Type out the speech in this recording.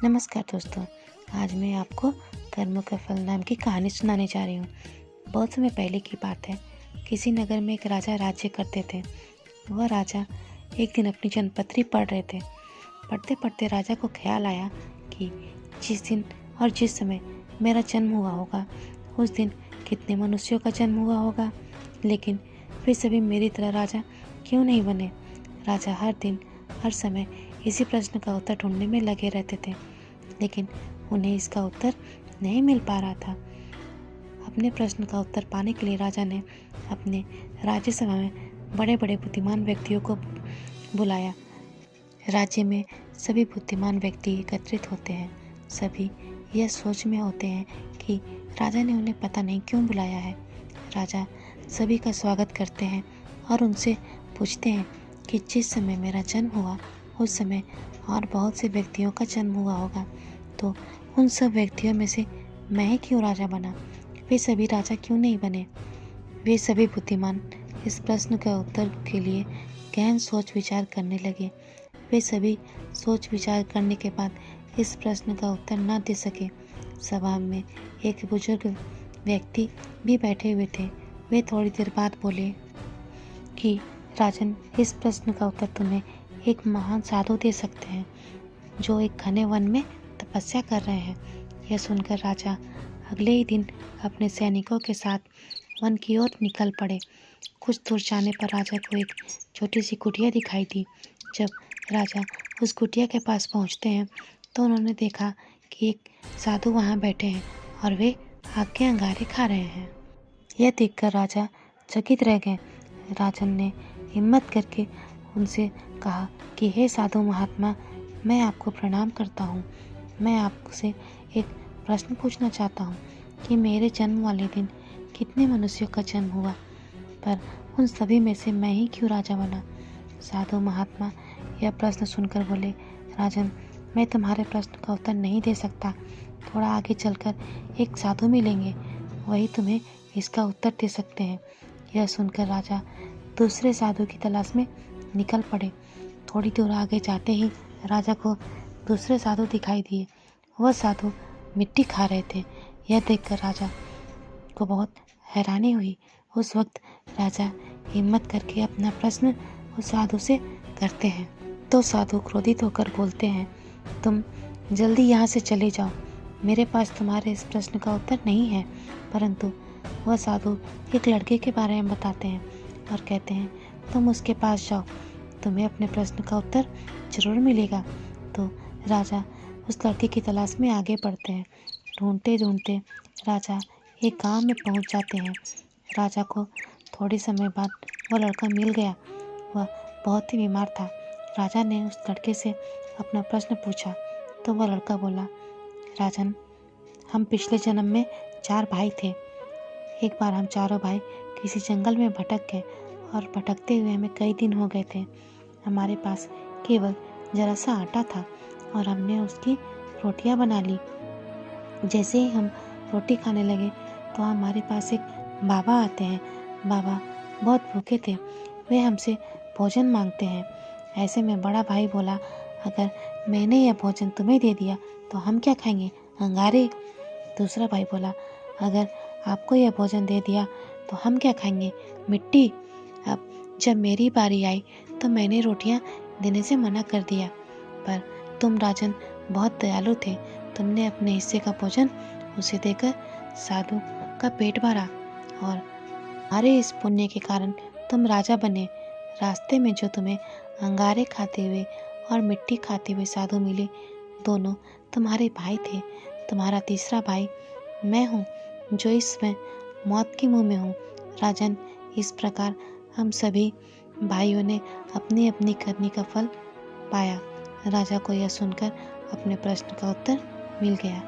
नमस्कार दोस्तों। आज मैं आपको कर्मों का फल नाम की कहानी सुनाने जा रही हूँ। बहुत समय पहले की बात है। किसी नगर में एक राजा राज्य करते थे। वह राजा एक दिन अपनी जन्मपत्री पढ़ रहे थे। पढ़ते पढ़ते राजा को ख्याल आया कि जिस दिन और जिस समय मेरा जन्म हुआ होगा उस दिन कितने मनुष्यों का जन्म हुआ होगा, लेकिन वे सभी मेरी तरह राजा क्यों नहीं बने। राजा हर दिन हर समय इसी प्रश्न का उत्तर ढूंढने में लगे रहते थे, लेकिन उन्हें इसका उत्तर नहीं मिल पा रहा था। अपने प्रश्न का उत्तर पाने के लिए राजा ने अपने राज्यसभा में बड़े बड़े बुद्धिमान व्यक्तियों को बुलाया। राज्य में सभी बुद्धिमान व्यक्ति एकत्रित होते हैं। सभी यह सोच में होते हैं कि राजा ने उन्हें पता नहीं क्यों बुलाया है। राजा सभी का स्वागत करते हैं और उनसे पूछते हैं कि जिस समय मेरा जन्म हुआ उस समय और बहुत से व्यक्तियों का जन्म हुआ होगा, तो उन सब व्यक्तियों में से मैं ही क्यों राजा बना? वे सभी राजा क्यों नहीं बने? वे सभी बुद्धिमान इस प्रश्न का उत्तर के लिए गहन सोच विचार करने लगे। वे सभी सोच विचार करने के बाद इस प्रश्न का उत्तर न दे सके। सभा में एक बुजुर्ग व्यक्ति भी बैठे हुए थे। वे थोड़ी देर बाद बोले कि राजन, इस प्रश्न का उत्तर तुम्हें एक महान साधु दे सकते हैं जो एक घने वन में तपस्या कर रहे हैं। यह सुनकर राजा अगले ही दिन अपने सैनिकों के साथ वन की ओर निकल पड़े। कुछ दूर जाने पर राजा को एक छोटी सी कुटिया दिखाई दी। जब राजा उस कुटिया के पास पहुंचते हैं तो उन्होंने देखा कि एक साधु वहां बैठे हैं और वे आग के अंगारे खा रहे हैं। यह देखकर राजा चकित रह गए। राजन ने हिम्मत करके उनसे कहा कि हे साधु महात्मा, मैं आपको प्रणाम करता हूँ। मैं आपसे एक प्रश्न पूछना चाहता हूँ कि मेरे जन्म वाले दिन कितने मनुष्यों का जन्म हुआ, पर उन सभी में से मैं ही क्यों राजा बना? साधु महात्मा यह प्रश्न सुनकर बोले, राजन, मैं तुम्हारे प्रश्न का उत्तर नहीं दे सकता। थोड़ा आगे चलकर एक साधु मिलेंगे, वही तुम्हें इसका उत्तर दे सकते हैं। यह सुनकर राजा दूसरे साधु की तलाश में निकल पड़े। थोड़ी दूर आगे जाते ही राजा को दूसरे साधु दिखाई दिए। वह साधु मिट्टी खा रहे थे। यह देखकर राजा को बहुत हैरानी हुई। उस वक्त राजा हिम्मत करके अपना प्रश्न उस साधु से करते हैं तो साधु क्रोधित होकर बोलते हैं, तुम जल्दी यहाँ से चले जाओ, मेरे पास तुम्हारे इस प्रश्न का उत्तर नहीं है। परंतु वह साधु एक लड़के के बारे में बताते हैं और कहते हैं, तुम उसके पास जाओ, तुम्हें अपने प्रश्न का उत्तर जरूर मिलेगा। तो राजा उस लड़के की तलाश में आगे बढ़ते हैं। ढूंढते ढूंढते राजा एक गांव में पहुंच जाते हैं। राजा को थोड़े समय बाद वह लड़का मिल गया। वह बहुत ही बीमार था। राजा ने उस लड़के से अपना प्रश्न पूछा तो वह लड़का बोला, राजन, हम पिछले जन्म में 4 भाई थे। एक बार हम चारों भाई किसी जंगल में भटक गए और भटकते हुए हमें कई दिन हो गए थे। हमारे पास केवल जरा सा आटा था और हमने उसकी रोटियां बना ली। जैसे ही हम रोटी खाने लगे तो हमारे पास एक बाबा आते हैं। बाबा बहुत भूखे थे। वे हमसे भोजन मांगते हैं। ऐसे में बड़ा भाई बोला, अगर मैंने यह भोजन तुम्हें दे दिया तो हम क्या खाएंगे? अंगारे। दूसरा भाई बोला, अगर आपको यह भोजन दे दिया तो हम क्या खाएंगे? मिट्टी। अब जब मेरी बारी आई तो मैंने रोटियां देने से मना कर दिया, पर तुम राजन बहुत दयालु थे। तुमने अपने हिस्से का भोजन उसे देकर साधु का पेट भरा और हमारे इस पुण्य के कारण तुम राजा बने। रास्ते में जो तुम्हें अंगारे खाते हुए और मिट्टी खाते हुए साधु मिले, दोनों तुम्हारे भाई थे। तुम्हारा तीसरा भाई मैं हूँ जो इसमें मौत के मुंह में हूँ। राजन, इस प्रकार हम सभी भाइयों ने अपनी अपनी करनी का फल पाया। राजा को यह सुनकर अपने प्रश्न का उत्तर मिल गया।